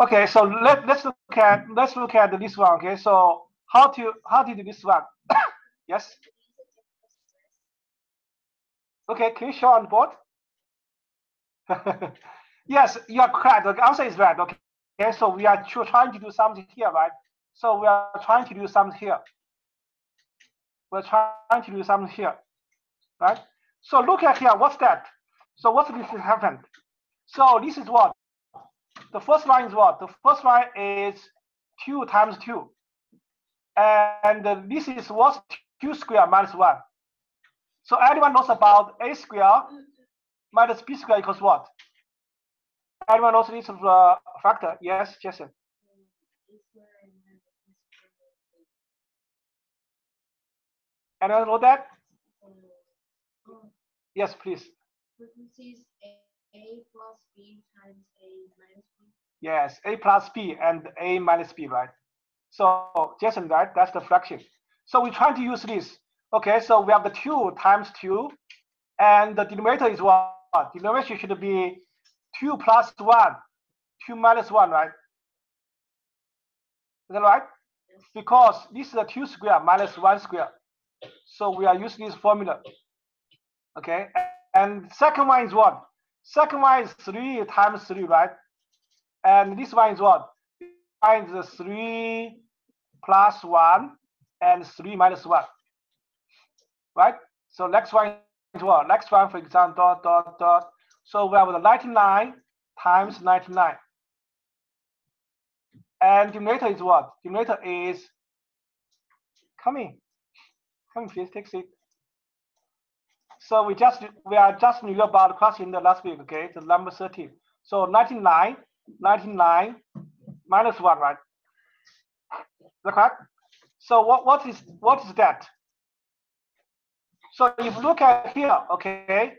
Okay, so let's look at this one. Okay, so how to do this one? Yes. Okay, can you show on the board? Yes, you are correct. The answer is right. Okay, so we are trying to do something here, right? So we are trying to do something here. We're trying to do something here, right? So look at here. What's that? So what's this happened? So this is what? The first line is what? The first line is 2 times 2. And this is what's 2 square minus 1. So anyone knows about a square minus b square equals what? Anyone knows this factor? Yes, Jason. Anyone know that? Yes, please. A plus b times a minus b. Yes, a plus b and a minus b, right? So Jason, right? That's the fraction. So we're trying to use this. Okay, so we have the 2 times 2, and the denominator is what? Denominator should be 2 plus 1, 2 minus 1, right? Is that right? Yes. Because this is a 2 square minus 1 square. So we are using this formula. Okay, and second one is what? Second one is 3 times 3, right? And this one is what? This one is 3 plus 1 and 3 minus 1, right? So next one is what? Next one, for example, dot, dot, dot. So we have the 99 times 99. And denominator is what? Denominator is, come please, take a seat. So we are just knew about the question the last week, okay? The number 13. So 99 minus 1, right? Is that correct? So what is that? So if you look at here, okay,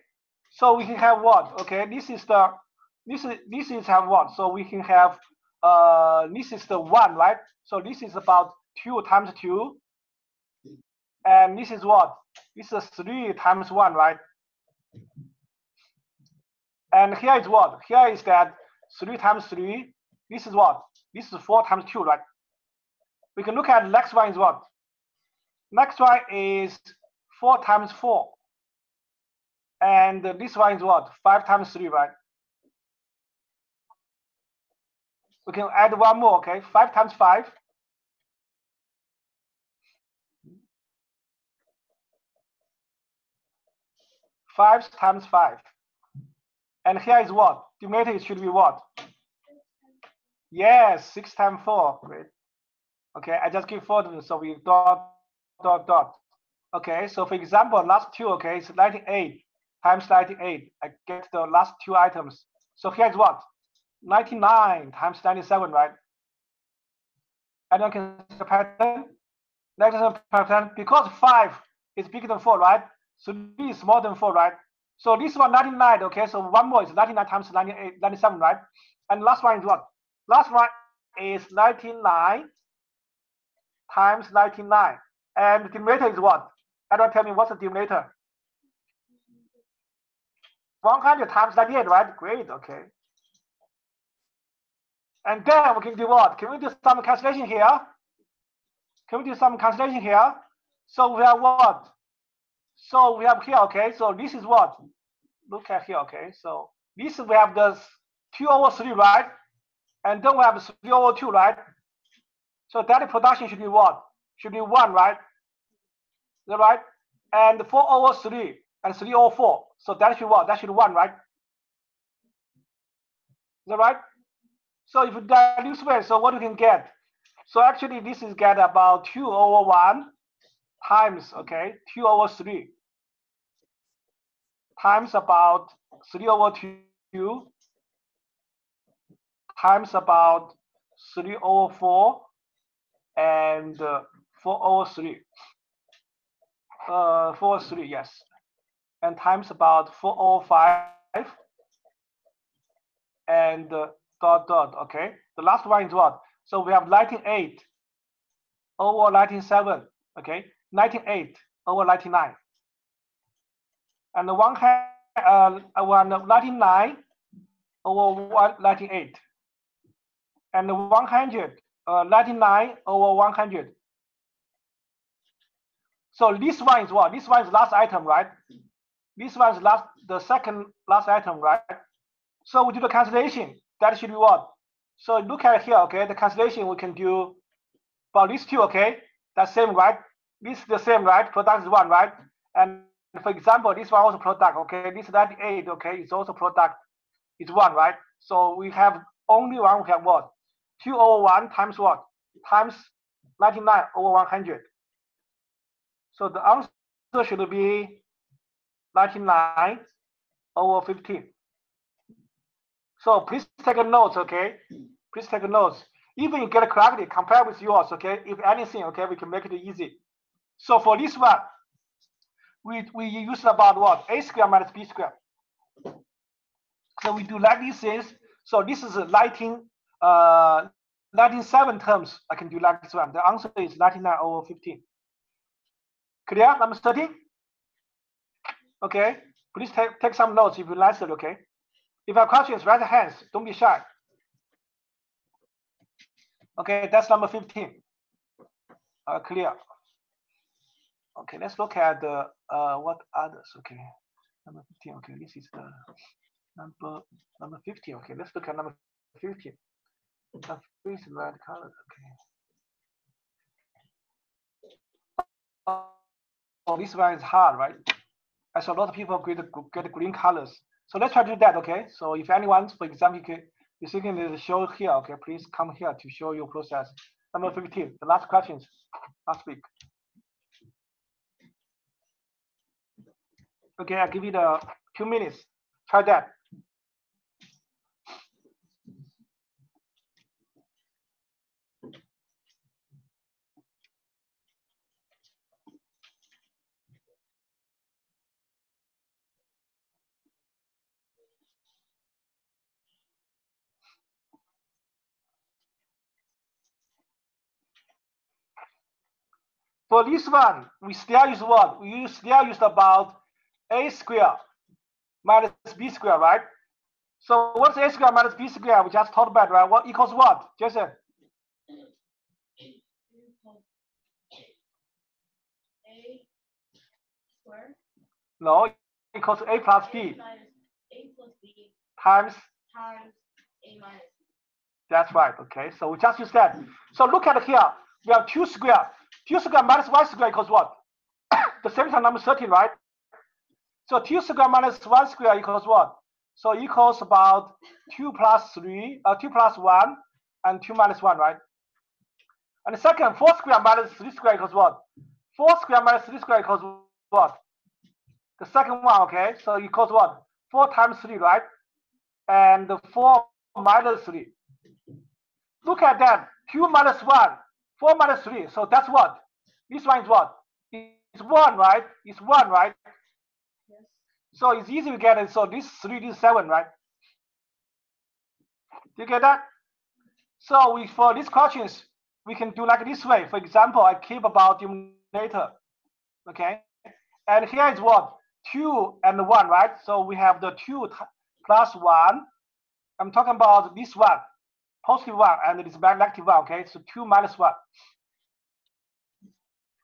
so we can have what? Okay, this is have what? So we can have this is the 1, right? So this is about 2 times 2, and this is what? This is 3 times 1, right? And here is what? Here is that 3 times 3. This is what? This is 4 times 2, right? We can look at the next one is what? Next one is 4 times 4. And this one is what? 5 times 3, right? We can add one more, okay? 5 times 5. 5 times 5. And here is what? Denominator should be what? Yes, 6 times 4. Great. Okay, I just give 4 to them, so we dot, dot, dot. Okay, so for example, last two, okay, it's 98 times 98. I get the last two items. So here's what? 99 times 97, right? And then can see the pattern. Pattern, because 5 is bigger than 4, right? So 3 is smaller than 4, right? So this one 99, okay, so one more is 99 times 98, 97, right? And last one is what? Last one is 99 times 99. And the denominator is what? Everyone tell me what's the denominator? 100 times 98, right? Great, okay. And then we can do what? Can we do some cancellation here? Can we do some cancellation here? So we have what? So we have here, okay, so this is what? Look at here, okay, so this we have the 2 over 3, right? And then we have 3 over 2, right? So that production should be what? Should be 1, right? Is that right? And 4 over 3 and 3 over 4. So that should what? That should be 1, right? Is that right? So if you dilute this way, so what you can get? So actually this is get about 2 over 1 times, okay, 2 over 3 times about 3 over 2 times about 3 over 4 and 4 over 3. 4 over 3, yes. And times about 4 over 5 and dot dot, okay. The last one is what? So we have 98 over 97, okay. 98 over 99. And the one hand 99 over 198. and 100, 99 over 100. So this one is what? This one is last item, right? This one is the second last item, right? So we do the cancellation. That should be what? So look at here, okay? The cancellation we can do for these two, okay? That's same, right? This is the same, right? Product is one, right? And for example, this one also product, okay? This 98, okay? It's also product. It's one, right? So we have only one. We have what? 2 over 1 times what? Times 99 over 100. So the answer should be 99 over 15. So please take a note, okay? Please take a note. Even you get it correctly, compare with yours, okay? If anything, okay, we can make it easy. So for this one, we use about what? A square minus B square. So we do like these things. So this is 97 terms. I can do like this one. The answer is 99 over 15. Clear? Number 13? Okay. Please take some notes if you answered, okay? If you have questions, raise your hands. Don't be shy. Okay, that's number 15. Clear. Okay, let's look at the what others. Okay, number 15. Okay, this is the number 15. Okay, let's look at number 15. This red color. Okay. Oh, this one is hard, right? I saw a lot of people get green colors. So let's try to do that. Okay. So if anyone, for example, you're thinking to show here. Okay, please come here to show your process. Number 15. The last questions last week. Okay, I'll give you the 2 minutes. Try that. For this one, we still use what? We still use about a square minus b square, right? So what's a square minus b square? We just talked about, right? What equals what, Jason? A square. No, equals a plus b. A plus b times a minus b. That's right. Okay, so we just use that. So look at here. We have 2 square. 2 square minus 1 square equals what? The same time number 13, right? So 2 square minus 1 square equals what? So equals about 2 plus 3, 2 plus 1, and 2 minus 1, right? And the second, 4 square minus 3 square equals what? 4 square minus 3 square equals what? The second one, okay? So equals what? 4 times 3, right? And 4 minus 3. Look at that. 2 minus 1, 4 minus 3. So that's what? This one is what? It's 1, right? It's 1, right? Yes. So it's easy to get it. So this 3, this 7, right? Do you get that? So for these questions, we can do like this way. For example, I keep about denominator. Okay? And here is what? 2 and 1, right? So we have the 2 plus 1. I'm talking about this one. Positive 1 and this negative 1, okay? So 2 minus 1.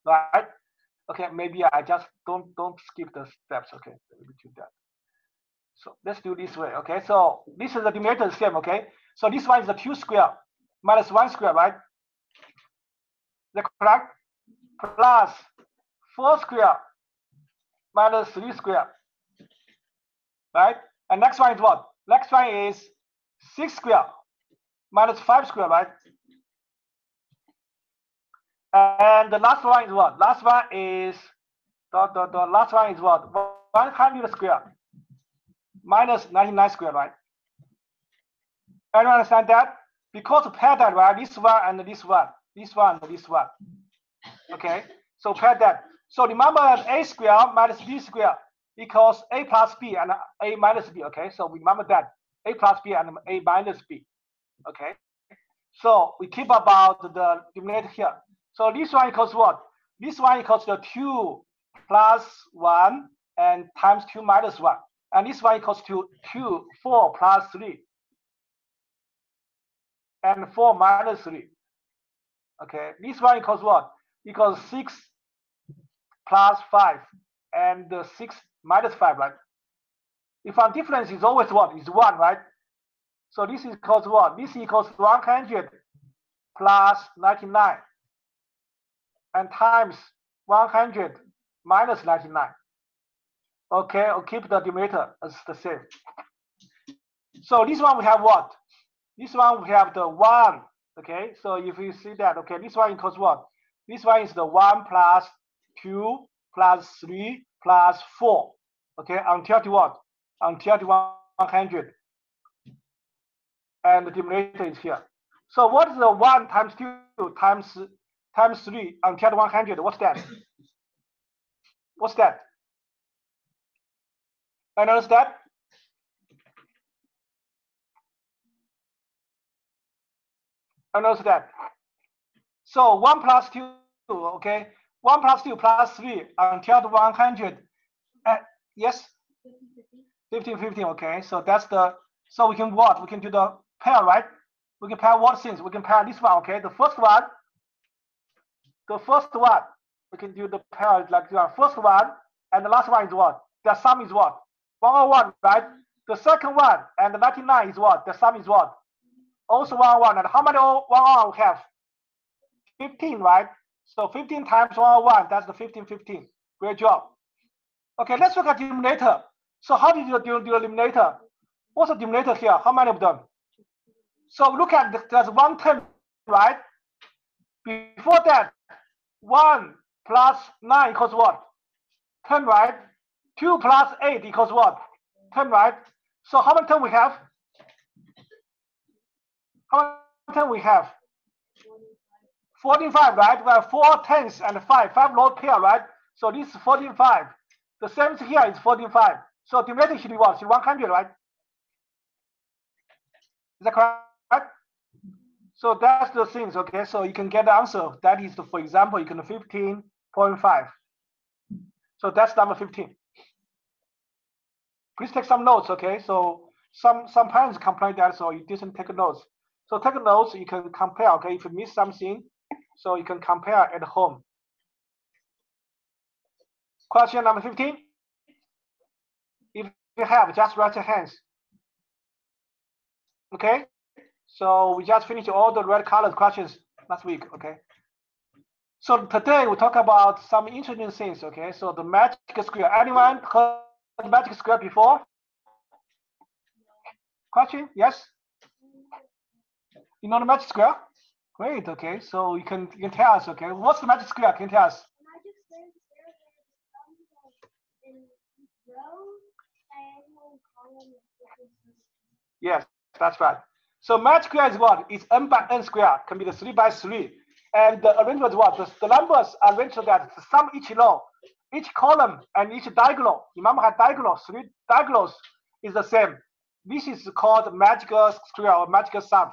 Right? Okay, maybe I just don't skip the steps, okay? Let me do that. So let's do this way, okay? So this is the denominator same, okay? So this one is the 2 square minus 1 square, right? Is that correct? Plus 4 square minus 3 square, right? And next one is what? Next one is 6 square minus 5 square, right? And the last one is what? Last one is the last one is what? 100 square minus 99 square, right? Anyone understand that? Because pair that, right? This one and this one, this one and this one. Okay, so pair that. So remember that a square minus b square equals a plus b and a minus b. Okay, so remember that a plus b and a minus b. Okay, so we keep about the denominator here. So this one equals what? This one equals the 2 plus 1 and times 2 minus 1. And this one equals to 4 plus 3. and 4 minus 3. Okay, this one equals what? Equals 6 plus 5 and 6 minus 5, right? If our difference is always what? Is 1, right? So this equals what? This equals 100 plus 99 and times 100 minus 99. Okay, I'll keep the denominator as the same. So this one we have what? This one we have the 1. Okay, so if you see that, okay, this one equals what? This one is the 1 plus 2 plus 3 plus 4. Okay, until the what? Until the 100. And the denominator is here. So what is the 1 times 2 times 3 until the 100? What's that? What's that? I notice that. I notice that. So 1 plus 2, okay? 1 plus 2 plus 3 until the 100. Yes? 15, 15, okay. So that's the, so we can what? We can do the pair, right? We can pair what things? We can pair this one, okay? The first one, we can do the pair like the first one, and the last one is what? The sum is what? 101, right? The second one and the 99 is what? The sum is what? Also 101. And how many 101 we have? 15, right? So 15 times 101, that's the 15, 15. Great job. Okay, let's look at the denominator. So how do you do the denominator? What's the denominator here? How many of them? So look at there's 1 term, right? Before that, 1 plus 9 equals what? 10, right? 2 plus 8 equals what? 10, right? So how many terms we have? How many terms we have? 45, right? We have 4 tenths and 5 row pair, right? So this is 45. The same here is 45. So denominator should be what? Should be 100, right? Is that correct? So that's the things, okay? So you can get the answer. That is, for example, you can 15.5. So that's number 15. Please take some notes, okay? So some parents complain that so you didn't take notes. So take notes, you can compare, okay? If you miss something, so you can compare at home. Question number 15. If you have, just raise your hands. Okay? So we just finished all the red colored questions last week, okay? So today we talk about some interesting things, okay? So the magic square. Anyone heard the magic square before? Question? Yes? You know the magic square? Great, okay. So you can tell us, okay? What's the magic square? Can you tell us? Magic square is where there's in rows, diagonal, column, Yes, that's right. So magic square is what? It's n by n square. Can be the 3 by 3. And the arrangement is what? The numbers are arranged so that the sum each row, each column, and each diagonal. Remember how diagonals, 3 diagonals is the same. This is called magic square or magic sum.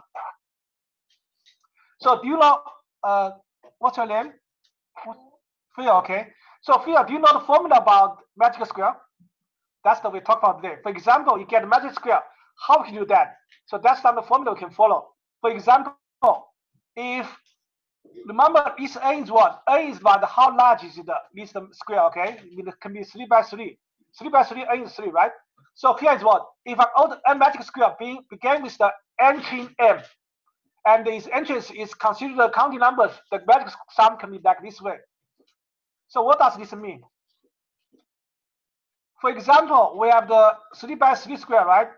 So do you know what's your name? Phil, okay. So Phil, do you know the formula about magic square? That's the we talk about today. For example, you get a magic square. How can you do that? So that's not the formula we can follow. For example, if remember this A is what? A is about how large is the square, okay? It can be 3 by 3. 3 by 3, A is 3, right? So here is what? If an old n magic square began with the entry m, and its entrance is considered the counting numbers, the magic sum can be like this way. So what does this mean? For example, we have the 3 by 3 square, right?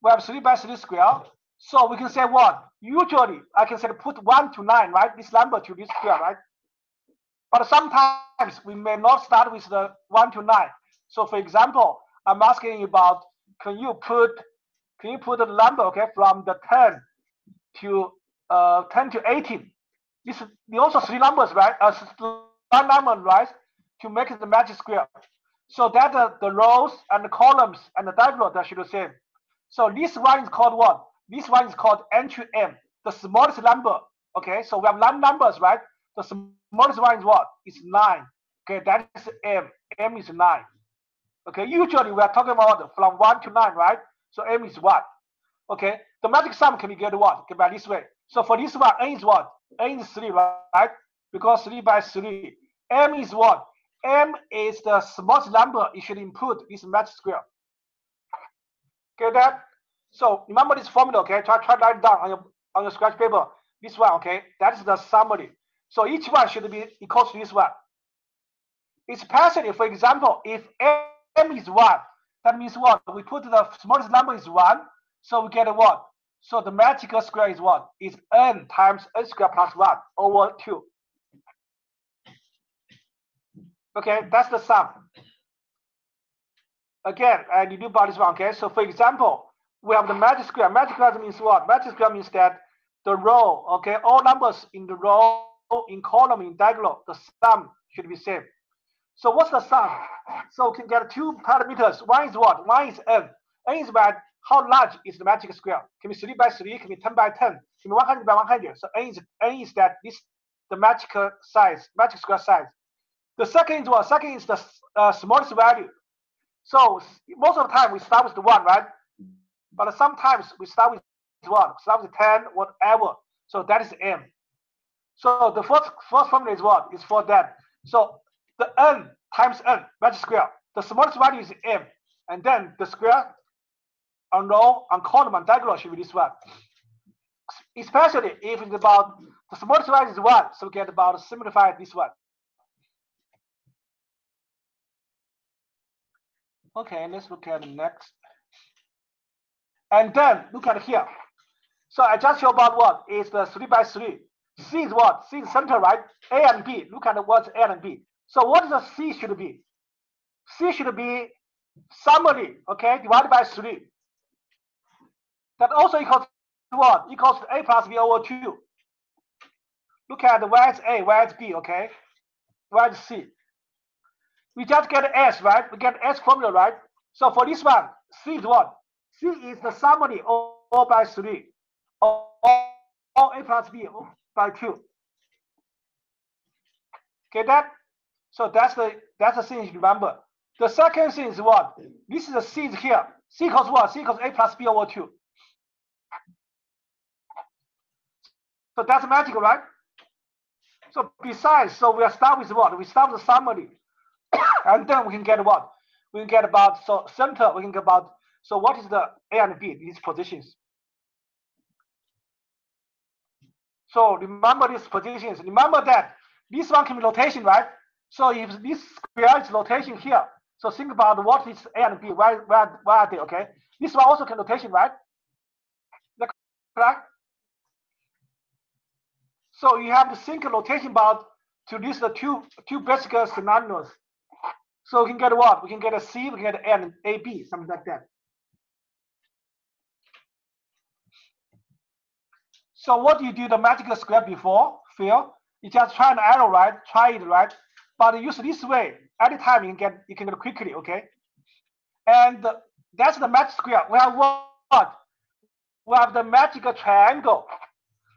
We have 3 by 3 square. So we can say what? Usually, I can say put 1 to 9, right? This number to this square, right? But sometimes we may not start with the 1 to 9. So for example, I'm asking you about, can you put the number, okay, from the 10 to 18? This is also 3 numbers, right? 1 number, right? To make it the magic square. So that the rows and the columns and the diagonal that should be the same. So this one is called what? This one is called entry m, the smallest number. Okay, so we have 9 numbers, right? The smallest one is what? It's 9. Okay, that is m. M is 9. Okay, usually we are talking about from 1 to 9, right? So m is 1. Okay, the magic sum can be get what? Get by this way. So for this one, n is what? N is 3, right? Because 3 by 3. M is what? M is the smallest number you should input this magic square. Get that? So remember this formula, okay? Try to write it down on your scratch paper. This one, okay? That is the summary. So each one should be equal to this one. Especially, for example, if m is 1, that means what? We put the smallest number is 1, so we get a what? So the magical square is what? Is n times n squared plus 1 over 2. Okay, that's the sum. Again, and you do about this one, okay? So for example, we have the magic square. Magic square means what? Magic square means that the row, okay, all numbers in the row, in column, in diagonal, the sum should be same. So what's the sum? So we can get two parameters. One is what? One is n. N is about how large is the magic square. Can be 3 by 3, can be 10 by 10, can be 100 by 100. So n is that this the magic size, magic square size. The second is what? Second is the smallest value. So most of the time we start with the 1, right? But sometimes we start with 1, start with 10, whatever. So that is m. So the first formula is what? Is for that. So the n times n, magic square. The smallest value is m, and then the square on row, on column, on diagonal should be this one. Especially if it's about the smallest value is 1, so we get about simplified this one. Okay, let's look at the next. And then look at here. So I just show about what is the 3 by 3. C is what? C is center, right? A and B. Look at what's A and B. So what is the C should be? C should be summary, okay, divided by 3. That also equals to what? Equals to A plus B over 2. Look at where is A, where is B, okay? Where is C? We just get S, right? We get S formula, right? So for this one, C is what? C is the summary all by 3. Or A plus B by 2. Get that? So that's the thing you remember. The second thing is what? This is the C is here. C equals what? C equals A plus B over 2. So that's magical, right? So besides, so we start with what? We start with the summary. And then we can get what? We can get about, so center, we can get about, so what is the A and B, these positions? So remember these positions. Remember that this one can be rotation, right? So if this square is rotation here, so think about what is A and B, where are they, okay? This one also can rotation, right? Is that correct? So you have to think rotation about to these the two basic scenarios. So we can get what? We can get a C, we can get A and A, B, something like that. So what do you do the magical square before? Phil? You just try an arrow, right? Try it, right? But use this way. Anytime you can get it quickly, okay? And that's the magic square. We have what? We have the magical triangle.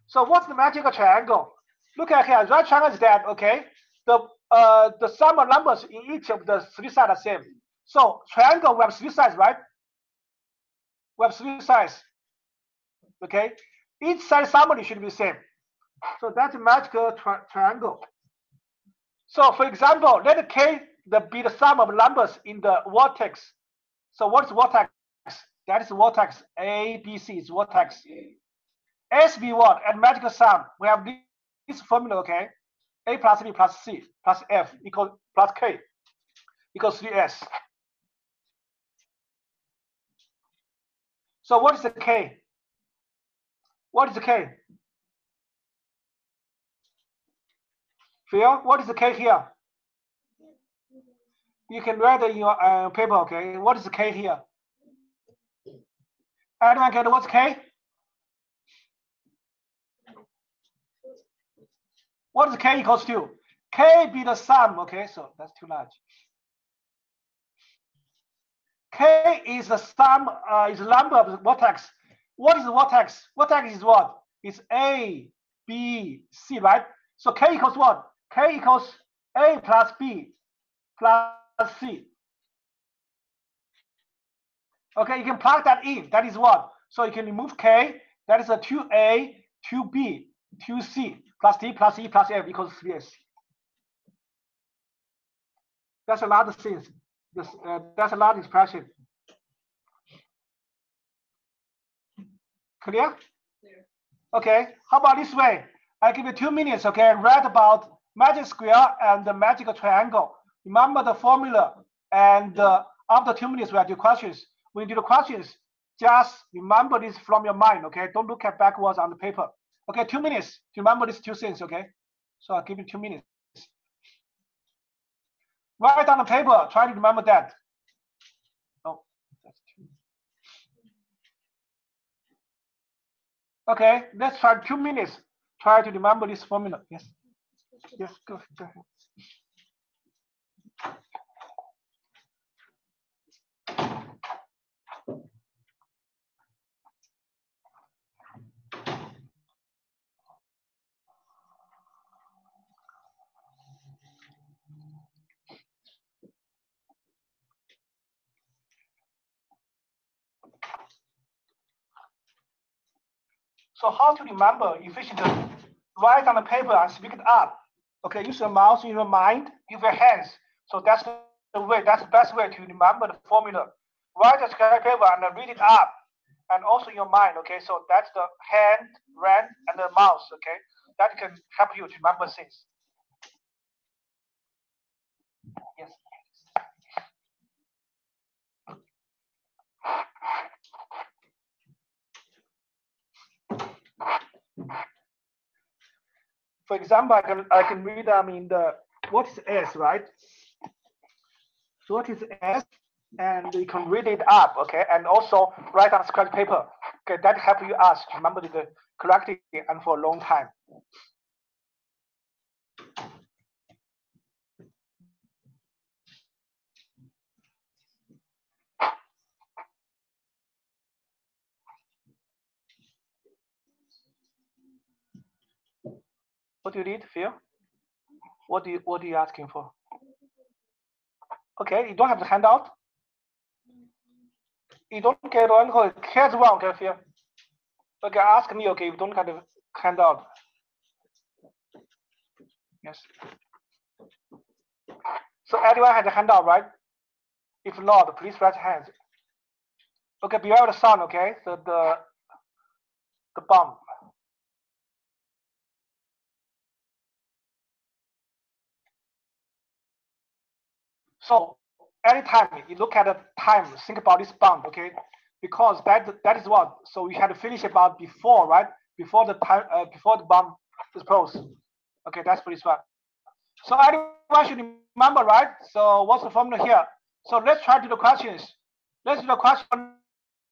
So what's the magical triangle? Look at here. Right triangle is that, okay? The sum of numbers in each of the 3 sides are same. So triangle, we have 3 sides, right? We have 3 sides. Okay? Each side summary should be same. So that's a magical triangle. So for example, let K be the sum of numbers in the vertex. So what is vertex? That is vertex. A, B, C is vertex. S be what? And magical sum. We have this formula, okay? A plus B plus C plus F equals plus K equals 3S. So what is the K? What is the K? Phil, what is the K here? You can write it in your paper, okay? What is the K here? Anyone get what's K? What is K equals to? K be the sum, okay? So that's too large. K is the sum, is the number of the vertex. What is the vertex? Vertex is what? It's A, B, C, right? So K equals what? K equals A plus B plus C. Okay, you can plug that in. That is what? So you can remove k. That is a 2a, 2b, 2c plus d plus e plus f equals 3ac. That's a lot of things. That's a lot of expression. Clear? Okay. How about this way? I give you 2 minutes. Okay. Write about magic square and the magic triangle. Remember the formula. And after 2 minutes, we have do questions. When you do the questions, just remember this from your mind. Okay. Don't look at backwards on the paper. Okay. 2 minutes to remember these 2 things. Okay. So I'll give you 2 minutes. Write on the paper. Try to remember that. Oh, that's 2. Okay, let's try 2 minutes. Try to remember this formula. Yes. Yes, go ahead. So how to remember efficiently? Write on the paper and speak it up. Okay, use your mouth, use your mind, use your hands. So that's the way. That's the best way to remember the formula. Write a scrap paper and read it up, and also your mind. Okay, so that's the hand, brain, and the mouth. Okay, that can help you to remember things. Yes. For example, I can read what is S, right? So what is S? And you can read it up, okay? And also write on scratch paper. Okay, that help you us to remember the correctly and for a long time. What do you need, Phil? What are you asking for? Okay, you don't have the handout. You don't get one. Here's one, okay, Phil. Okay, ask me. Okay, you don't have the handout. Yes. So everyone has a handout, right? If not, please raise hands. Okay, beware the sound. Okay, so the bomb. So anytime you look at the time, think about this bump, okay? Because that is what. So we had to finish about before, right? Before the time, before the bump is posed. Okay, that's for this one. So everyone should remember, right? So what's the formula here? So let's try to do the questions. Let's do the question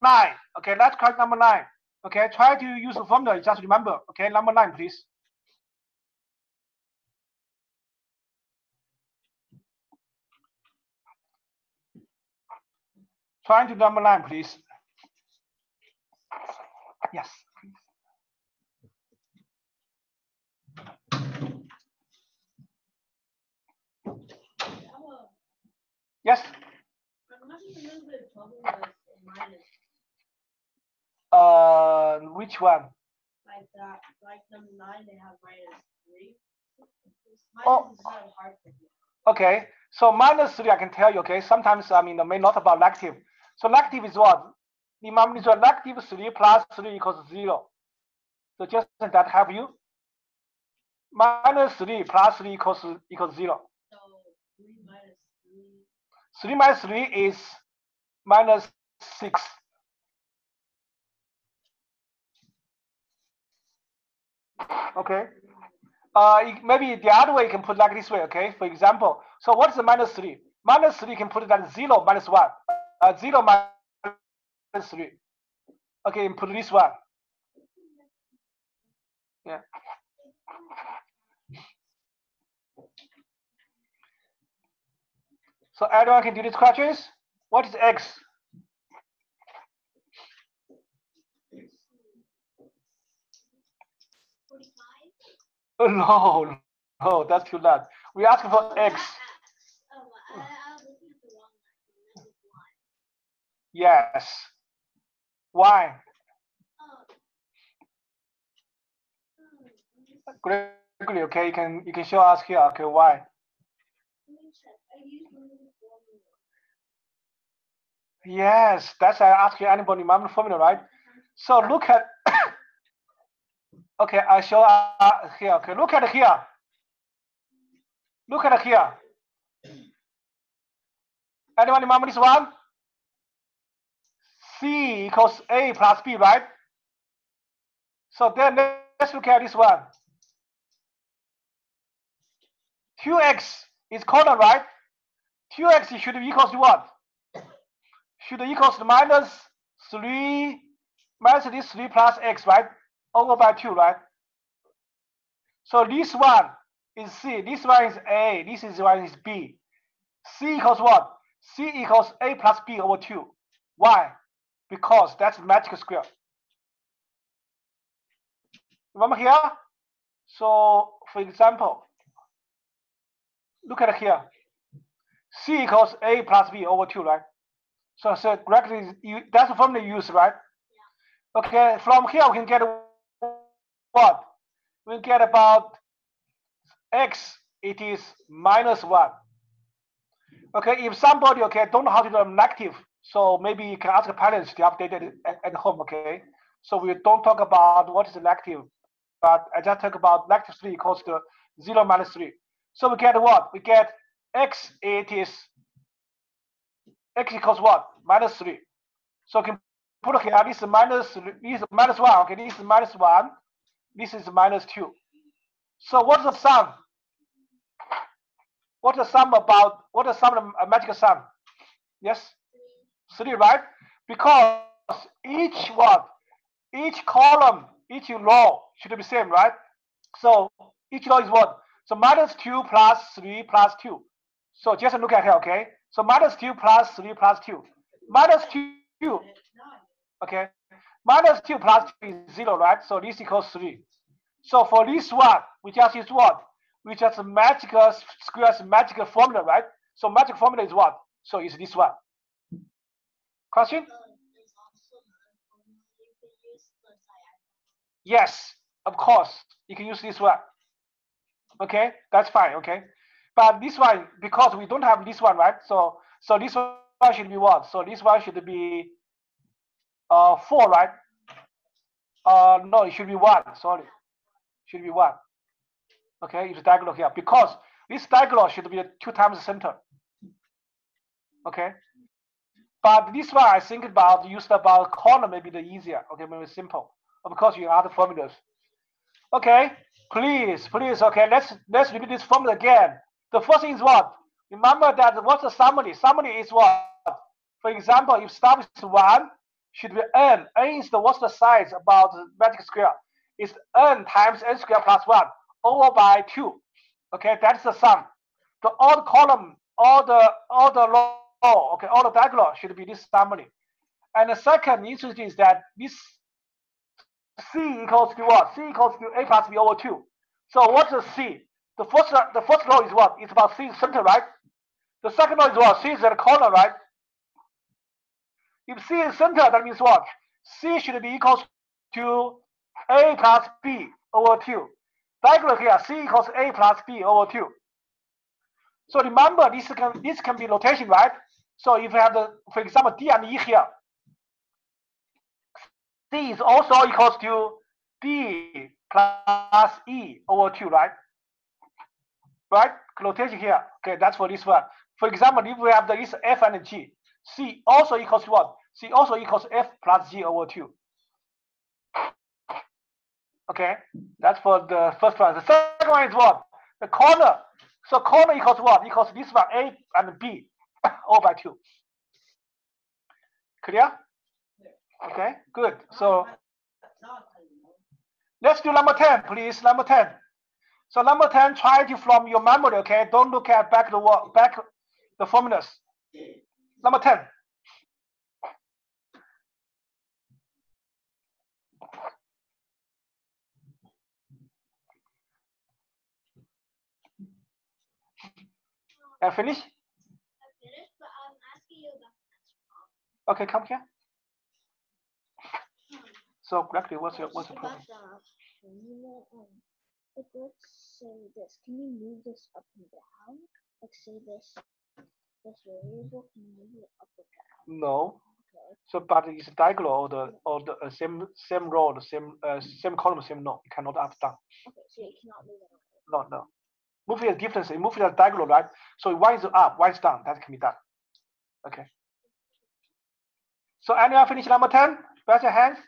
9. Okay, let's try number 9. Okay, try to use the formula. Just remember. Okay, number 9, please. Try to number 9, please. Yes. Yes. I'm having a little bit of trouble with minus. Which one? Like that, like number 9, they have -3. Oh. Minus is kind of hard for me. Okay, so -3, I can tell you. Okay, sometimes the main not about negative. So negative is what? Remember, is negative 3 plus 3 equals 0. So just that help you? -3 plus 3 equals 0. So 3 minus 3. 3 minus 3 is -6. Okay. Maybe the other way you can put like this way. Okay. For example, so what is the -3? -3 you can put it as 0 minus 1. 0 minus 3. Okay, and put this one. Yeah. So everyone can do these questions. What is X? Oh, no, that's too loud. We ask for X. Yes. Why? Gregory, okay, you can show us here, okay, why? Yes, that's I asked you anybody moment formula, right? So look at okay, I show here, okay, look at here. Look at here. Anyone remember this one? C equals A plus B, right? So then let's look at this one. 2x is constant, right? 2x should be equals to what? Should equals to minus 3 minus this 3 plus x, right? Over by 2, right? So this one is C, this one is A, this is one is B. C equals what? C equals A plus B over 2. Why? Because that's magic square. Remember here? So for example, look at here. C equals A plus B over 2, right? So correctly, that's the formula you use, right? Yeah. Okay, from here we can get what? We get about x, it is minus 1. Okay, if somebody, okay, don't know how to do negative, so maybe you can ask the parents to update it at home, okay? So we don't talk about what is negative, but I just talk about negative 3 equals to 0 minus 3. So we get what? We get x, it is x equals what? Minus 3. So we can put here, this is minus 1, okay, this is minus 1, this is minus 2. So what's the sum? What's the sum about, what is the sum of a magical sum? Yes? 3, right? Because each what? Each column, each row should be same, right? So each row is what? So minus 2 plus 3 plus 2. So just look at here, okay? So minus 2 plus 3 plus 2. Minus 2, okay? Minus 2 plus 2 is 0, right? So this equals 3. So for this one, we just use what? We just magical squares magical formula, right? So magic formula is what? So it's this one. Question? Yes, of course. You can use this one. Okay, that's fine. Okay, but this one, because we don't have this one, right? So this one should be what? So this one should be 4, right? No, it should be 1. Sorry, should be 1. Okay, it's diagonal here because this diagonal should be 2 times the center. Okay, but this one I think about used about corner maybe the easier. Okay, maybe simple. Because you have other formulas. Okay, please. Okay, let's repeat this formula again. The first thing is what? Remember that what's the summary? Summary is what? For example, if start with 1, should be n. N is what's the size about the magic square? It's n times n squared plus 1 over by 2. Okay, that's the sum. The all the column, all the row, okay, all the diagonal should be this summary. And the second interesting is that this C equals to what? C equals to A plus B over 2. So what's the C? The first row is what? It's about C center, right? The second row is what? C is at the corner, right? If C is center, that means what? C should be equals to A plus B over 2. Diagonal here, C equals A plus B over 2. So remember, this can be notation, right? So if you have the, for example, D and E here, C is also equals to D plus E over 2, right? Right? Notation here. Okay, that's for this one. For example, if we have this F and G, C also equals to what? C also equals F plus G over 2. Okay, that's for the first one. The second one is what? The corner. So corner equals what? Equals this one, A and B over by 2. Clear? Okay, good. So let's do number 10, please. Number 10. So number 10, try to from your memory, okay? Don't look at back the formulas. Number 10. Finish? I finished, but I'm asking you about the next problem. Okay, come here. So Gregory, what's the problem? Like, let's say this. Can you move this up and down? Like, say this variable. Can you move it up or down? No. Okay. So, but it's diagonal or the same row, same column, same no. You cannot up down. Okay, so you cannot move it up. No. Moving is different. You move it as diagonal, right? So one is up, one is down. That can be done. Okay. So anyone finish number 10? Raise your hands.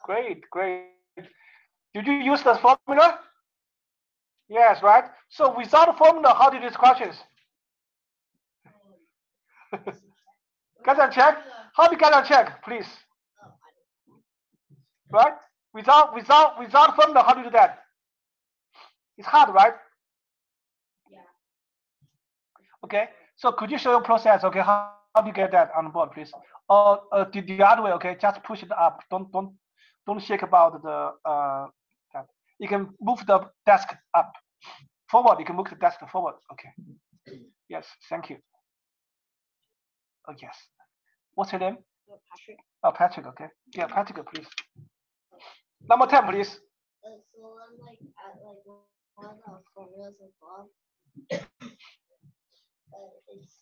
Great. Did you use the formula? Yes, right? So without the formula, how do you do these questions? Guys and check. How do you guys and check, please? Right? Without formula, how do you do that? It's hard, right? Yeah. Okay. So could you show your process? Okay. How do you get that on board, please? Or the other way? Okay. Just push it up. Don't shake about the that. You can move the desk up. Forward. You can move the desk forward. Okay. Yes. Thank you. Oh yes. What's your name? Patrick. Oh, Patrick. Okay. Yeah, Patrick, please. Number 10, please. So I'm like at like one of the formulas above. It's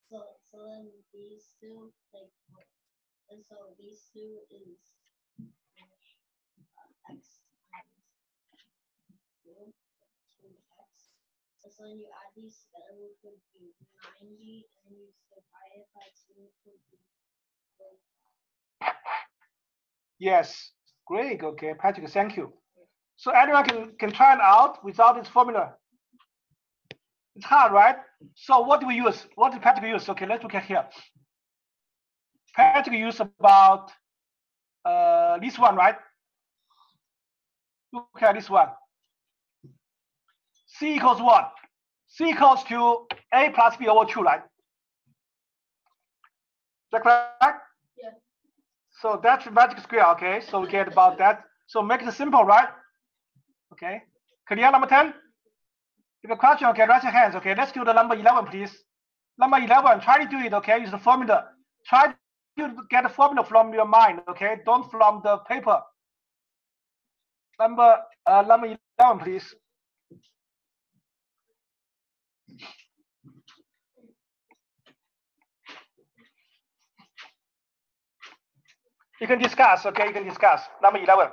so then these two like and so these two is x times 2x. So when you add these together, it would be 90, and then you divide it by 2, it would be 45. Yes. Great. Okay, Patrick. Thank you. So anyone can try it out without this formula. It's hard, right? So what do we use? What did Patrick use? Okay, let's look at here. Patrick used about this one, right? Look at this one. C equals what? C equals to A plus B over 2, right? Is that correct? Yeah. So that's magic square, okay? So we get about that. So make it simple, right? Okay. Clear number 10? If you have a question, okay, raise your hands. Okay, let's do the number 11, please. Number 11, try to do it, okay? Use the formula. Try to get the formula from your mind, okay? Don't from the paper. Number 11, please. You can discuss, okay? You can discuss. Number 11.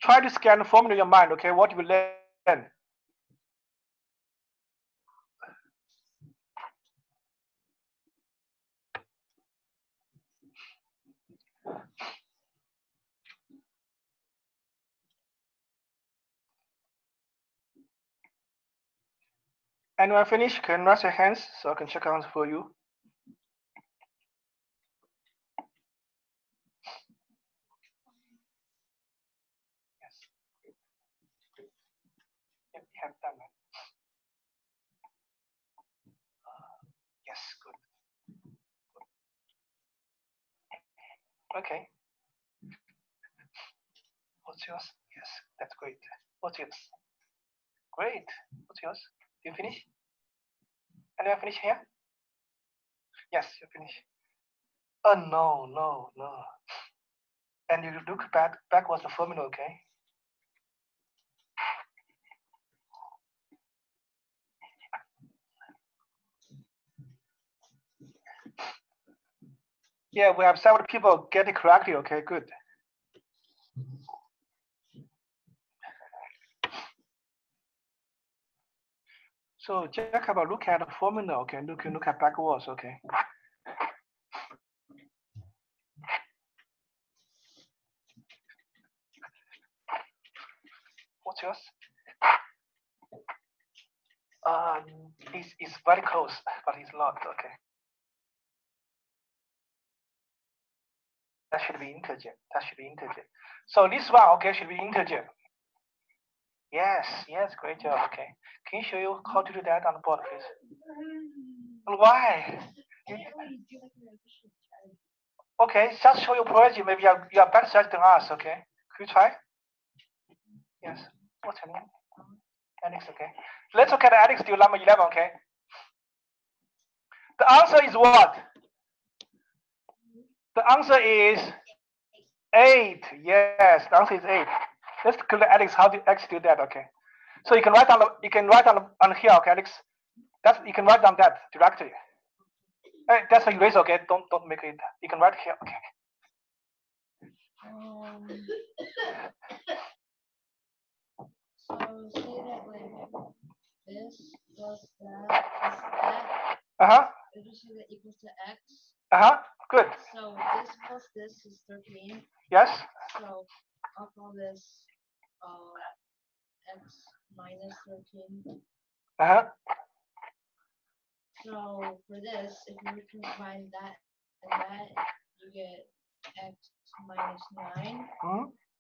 Try to scan the formula in your mind, okay? What you learn. Anyone finish? Can raise your hands so I can check answer for you. Yes. Yep, we have done that. Yes, good. Okay. What's yours? Yes, that's great. What's yours? Great. What's yours? Do you finish? Anyone finish here? Yes, you finish. Oh no. And you look back was the formula, okay? Yeah, we have several people get it correctly, okay, good. So Jacob, look at the formula, okay? Look at backwards, okay? What's yours? It's very close, but it's not, okay. That should be integer. So this one, okay, should be integer. Yes, great job, okay. Can you show you how to do that on the board, please? Why? Okay, just show your project. Maybe you are better strategy than us, okay? Could you try? Yes. What's your name? Alex, okay. Let's look at Alex do number 11, okay? The answer is what? The answer is 8. Yes, the answer is 8. Let's calculate Alex. How do Alex do that? Okay. So you can write on on here, okay, Alex. That's you can write down that directly. Hey, that's a eraser, okay? Don't make it. You can write here, okay. So say that like this plus that plus that. It just say that equals to x. Good. So this plus this is 13. Yes. So I'll call this x minus 13. So for this, if you combine that and that, you get x minus 9.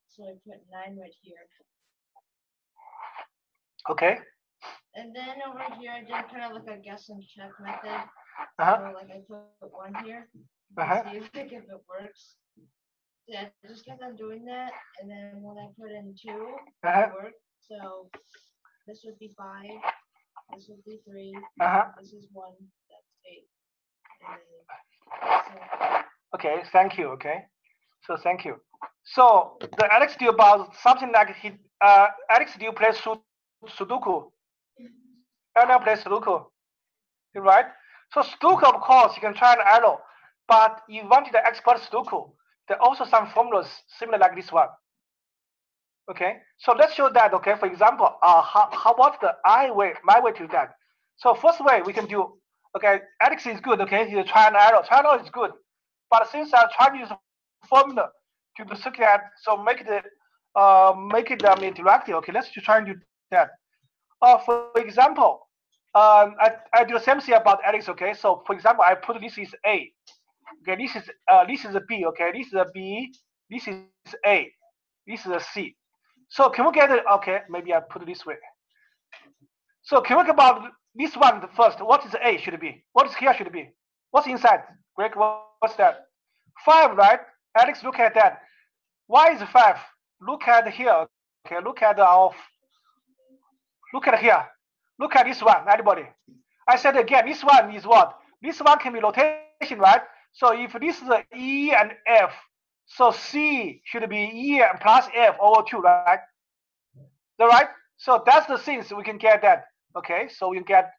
So I put 9 right here. Okay. And then over here, I did kind of like a guess and check method. So like I put 1 here to see if it works. Yeah, I just kept on doing that, and then when I put in 2, it worked. So this would be 5. This would be 3. This is 1. That's 8. So. Okay. Thank you. Okay. So thank you. So the Alex do about something like Alex do play Sudoku. Alex plays Sudoku. Right? So Sudoku, of course, you can try and error, but you wanted the expert Sudoku. There are also some formulas similar like this one. Okay, so let's show that. Okay, for example, what's the my way to do that? So first way we can do. Okay, Alex is good. Okay, he's try and error. Try and error is good, but since I try to use formula to the circuit, so make it interactive. Okay, let's try and do that. For example, I do the same thing about Alex. Okay, so for example, I put this is A. Okay, this is a B. Okay, this is a B. This is A. This is a C. So can we get it? Okay, maybe I put it this way. So can we talk about this one first? What is A should be? What is here should be? What's inside? Greg, what's that? 5, right? Alex, look at that. Why is 5? Look at here. Okay, look at here. Look at this one, anybody. I said again, this one is what? This one can be rotation, right? So if this is a E and F, so C should be E and plus F over 2, right? All right? So that's the things we can get that. Okay, so we can get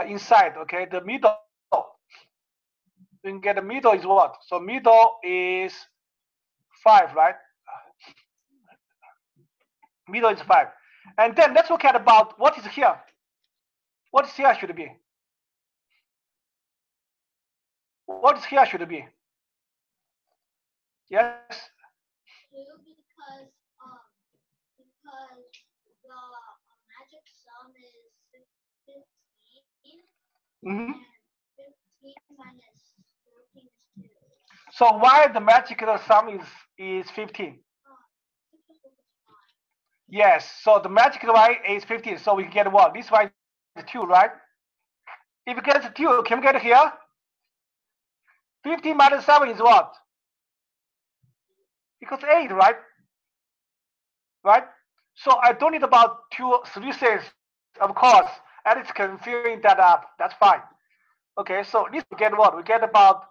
inside, okay, the middle. We can get the middle is what? So middle is 5, right? Middle is 5. And then let's look at about what is here. What is here should be? What is here should be? Yes? 2 because the magic sum is 15. And 15 minus 13 is 2. So why the magic sum is 15? Yes, so the magic y is 15, so we get what? This y is 2, right? If you get 2, can we get here? 15 minus 7 is what? Equals 8, right? Right? So I don't need about 3 sets, of course. Alex can fill in that up. That's fine. Okay, so this we get what? We get about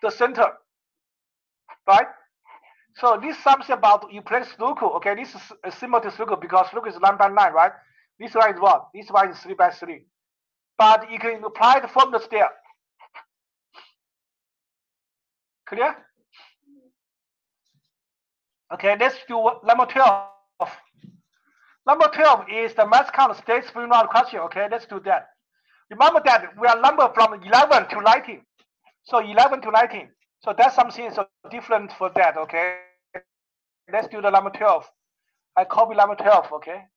the center, right? So this something about you play Sudoku. Okay, this is similar to Sudoku because Sudoku is 9 by 9, right? This one is what? This one is 3 by 3. But you can apply the formulas there. Clear? Okay, let's do number 12. Number 12 is the mass count state spring round question. Okay, let's do that. Remember that we are number from 11 to 19. So 11 to 19. So that's something so different for that. Okay, let's do the number 12. I copy number 12. Okay.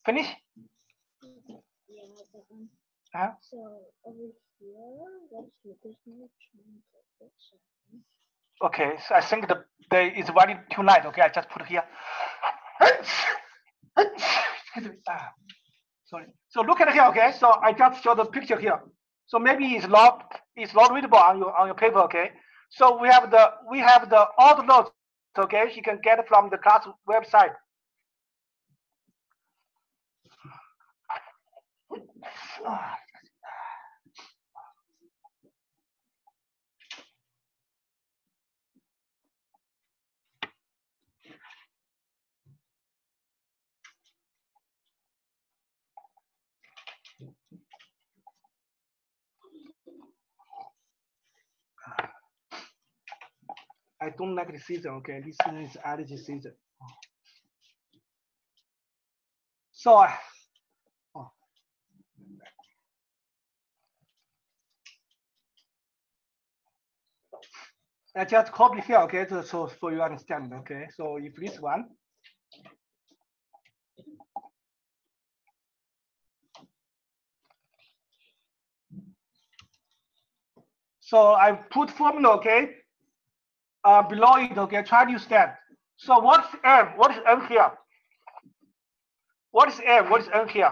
Finish? Yeah, that one. Uh-huh. So over here, let's do there's no translation. Okay, so I think the day is running too light. Okay, I just put here. Sorry. So look at here. Okay, so I just show the picture here. So maybe it's not readable on your paper, okay? So we have the all the notes, okay? You can get from the class website. I don't like the season, okay? This one is allergy season. So I just copy here, okay? So for you understand, okay? So if this one, so I put formula, okay? Below it, okay? Try to use that. So what's M? What is M here? What is M? What is M here?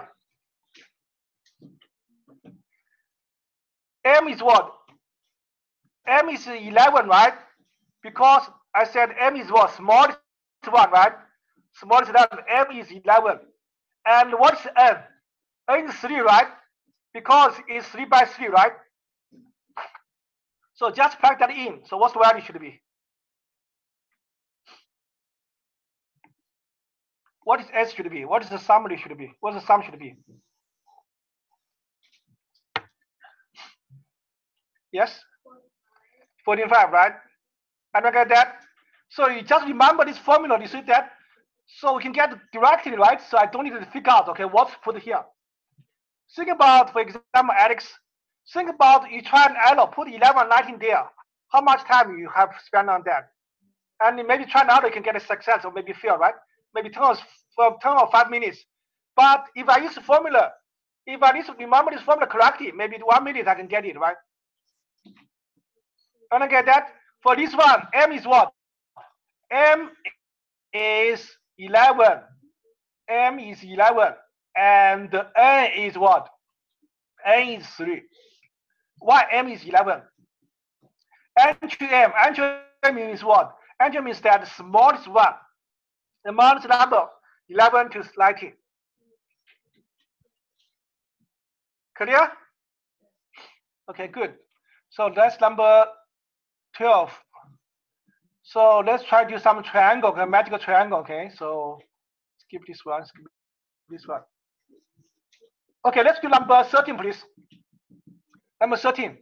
M is what? M is 11, right? Because I said M is what? Smallest one, right? Smallest one, M is 11. And what's N? N is 3, right? Because it's 3 by 3, right? So just plug that in. So what's the value should be? What is S should be? What is the summary should be? What the sum should be? Yes? 45, right? And I get that. So you just remember this formula, you see that? So we can get directly, right? So I don't need to figure out, okay, what's put here. Think about, for example, Alex, think about you try an error, put 11 and 19 there. How much time you have spent on that? And maybe try another, you can get a success or maybe fail, right? Maybe 10 or 5 minutes. But if I use the formula, if I need to remember this formula correctly, maybe 1 minute I can get it, right? And I get that. For this one, M is what? M is 11. M is 11. And N is what? N is 3. Why M is 11? Entry M means what? Entry means that the smallest one. The smallest number, 11 to 19. Clear? Okay, good. So that's number 12. So let's try to do some triangle, okay, magical triangle, okay? So skip this one, skip this one. Okay, let's do number 13, please. Number 13.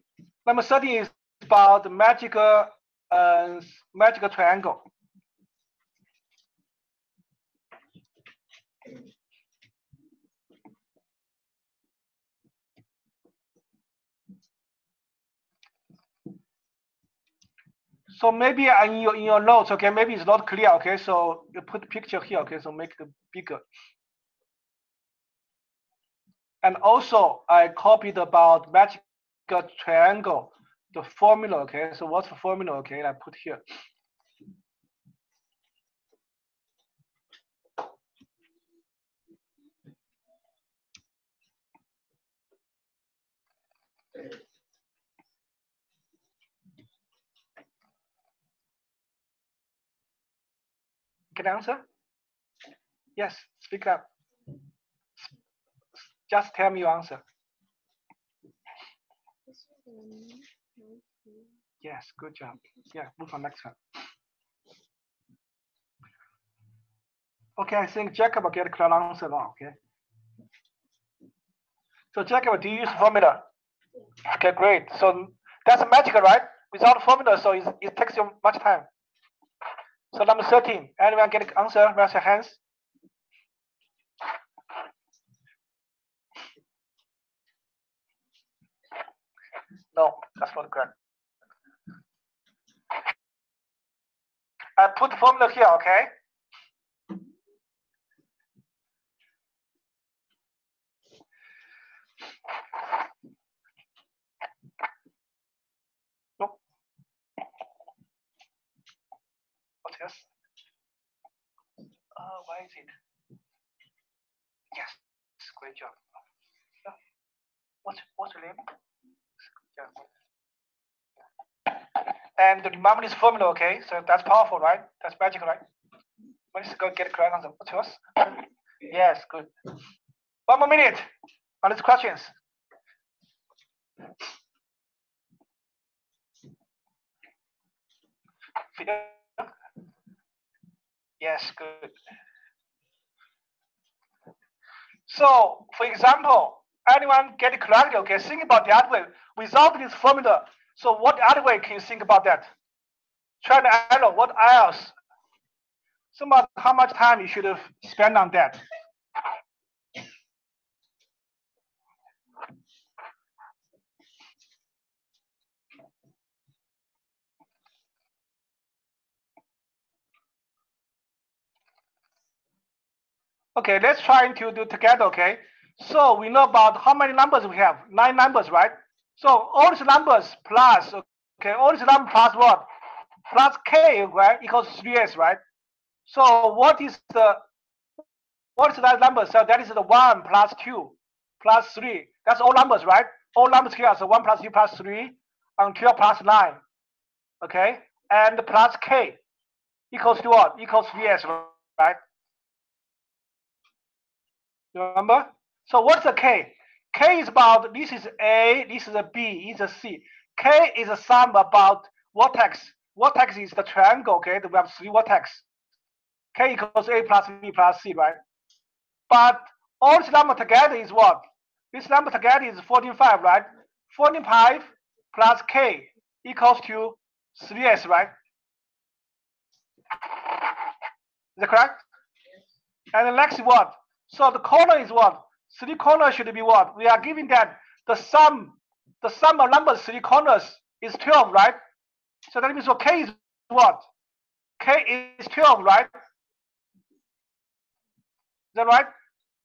Number 13 is about the magical triangle. So maybe in your notes, okay, maybe it's not clear, okay, so you put the picture here, okay, so make it bigger. And also I copied about magical triangle, the formula, okay, so what's the formula, okay, I put here. Can I answer? Yes, speak up. Just tell me your answer. Yes, good job. Yeah, move on next one. Okay, I think Jacob will get a clear answer now, okay? So Jacob, do you use formula? Okay, great. So that's magical, right? Without formula, so it takes you much time. So number 13, anyone get an answer? Raise your hands. No, that's not correct. I put the formula here, okay? Nope. What's this? Why is it? Yes, great job. What's your name? And remember this formula, okay? So that's powerful, right? That's magic, right? Let's go get a correct answer. What's yours? Yes, good. 1 more minute on these questions. Yes, good. So, for example, anyone get it correct, okay? Think about the other way. Without this formula, so what other way can you think about that? Try and error, what else? How much time you should have spent on that? Okay, let's try to do together, okay? So we know about how many numbers we have? 9 numbers, right? So all these numbers plus, okay, all these numbers plus what? Plus k, right, equals 3s, right? So what is that number? So that is the 1 plus 2 plus 3. That's all numbers, right? All numbers here, so 1 plus 2 plus 3 and 12 plus 9. Okay? And plus k equals to what? Equals 3s, right? Remember? So what's the k? K is about, this is A, this is a B, this is a C. K is a sum about vertex. Vertex is the triangle, okay? We have 3 vertex. K equals A plus B plus C, right? But all this number together is what? This number together is 45, right? 45 plus K equals to 3s, right? Is that correct? And the next is what? So the corner is what? 3 corners should be what? We are giving that the sum of numbers 3 corners is 12, right? So that means what? K is what? K is 12, right? Is that right?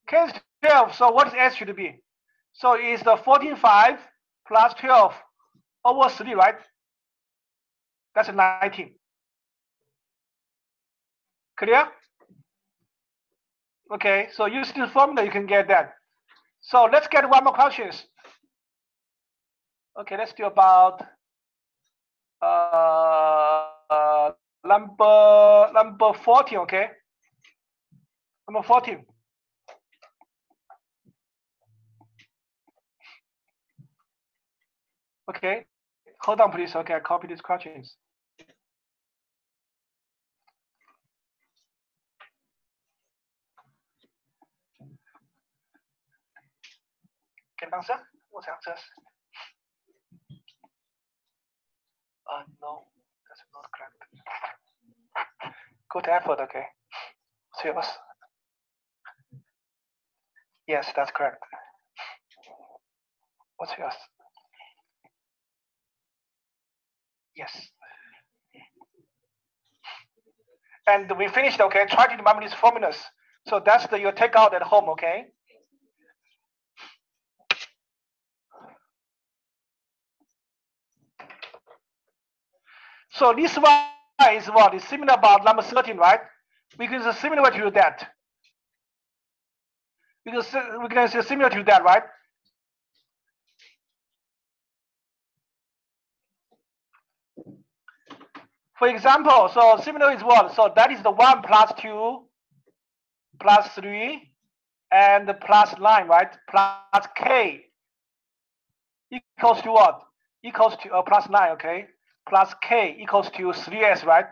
K is 12. So what is S should be? So it's the 14.5 plus 12 over 3, right? That's 19. Clear? Okay, so using the formula, you can get that. So let's get one more questions. Okay, let's do about number 14, okay? Number 14. Okay, hold on, please. Okay, I copy these questions. Get answer? What's the answers? No, that's not correct. Good effort, okay. Serious. Yes, that's correct. What's yours? Yes. And we finished, okay? Try to remember these formulas. So that's the you take out at home, okay? So this one is what? Is similar about number 13, right? We can say similar to that. We can say similar to that, right? For example, so similar is what? So that is the 1 plus 2 plus 3 and plus 9, right? Plus k equals to what? Equals to plus 9, okay? Plus k equals to 3s, right?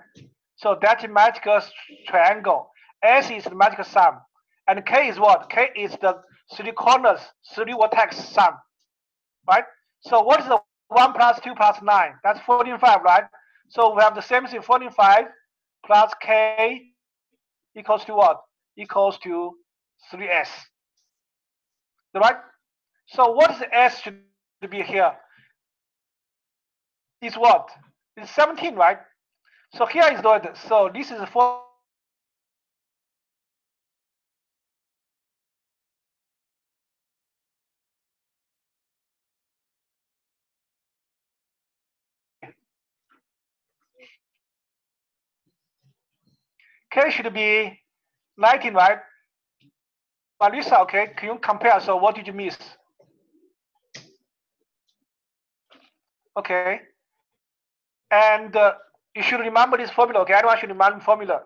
So that's a magical triangle. S is the magical sum. And k is what? K is the 3 corners, 3 vertex sum, right? So what is the 1 plus 2 plus 9? That's 14.5, right? So we have the same thing, 14.5 plus k equals to what? Equals to 3s. Right? So what is the s should be here? Is what? It's 17, right? So here is the, so this is 4. K should be 19, right? But Lisa, okay, can you compare? So what did you miss? Okay, and you should remember this formula. Okay, everyone should remember the formula.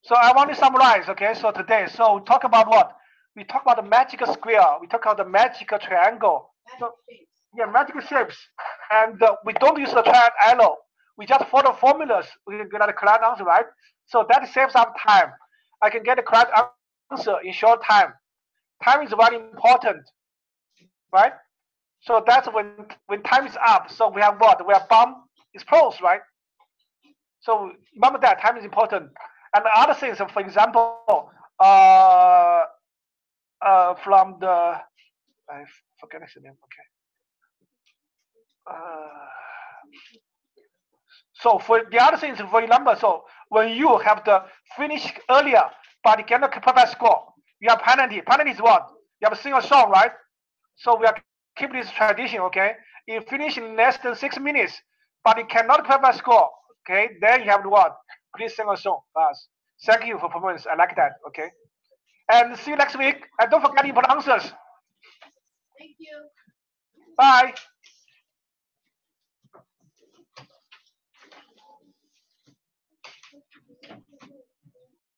So I want to summarize. Okay, so today, so we talk about what? We talk about the magical square. We talk about the magical triangle. So, yeah, magical shapes, and we don't use the trial and error. We just follow formulas. We can get the correct answer, right? So that saves up time. I can get the correct answer in short time. Time is very important, right? So that's when time is up. So we have what? We have bomb is close, right? So remember that time is important. And the other things, for example, from the I forget his name. Okay. So for the other things, for example, so when you have to finish earlier, but you cannot perfect score, you have penalty. Penalty is what? You have a single song, right? So we are keep this tradition, okay? You finish in less than 6 minutes, but you cannot perfect score, okay? Then you have to what? Please sing a song fast. Thank you for performance. I like that, okay? And see you next week. And don't forget input answers. Thank you. Bye.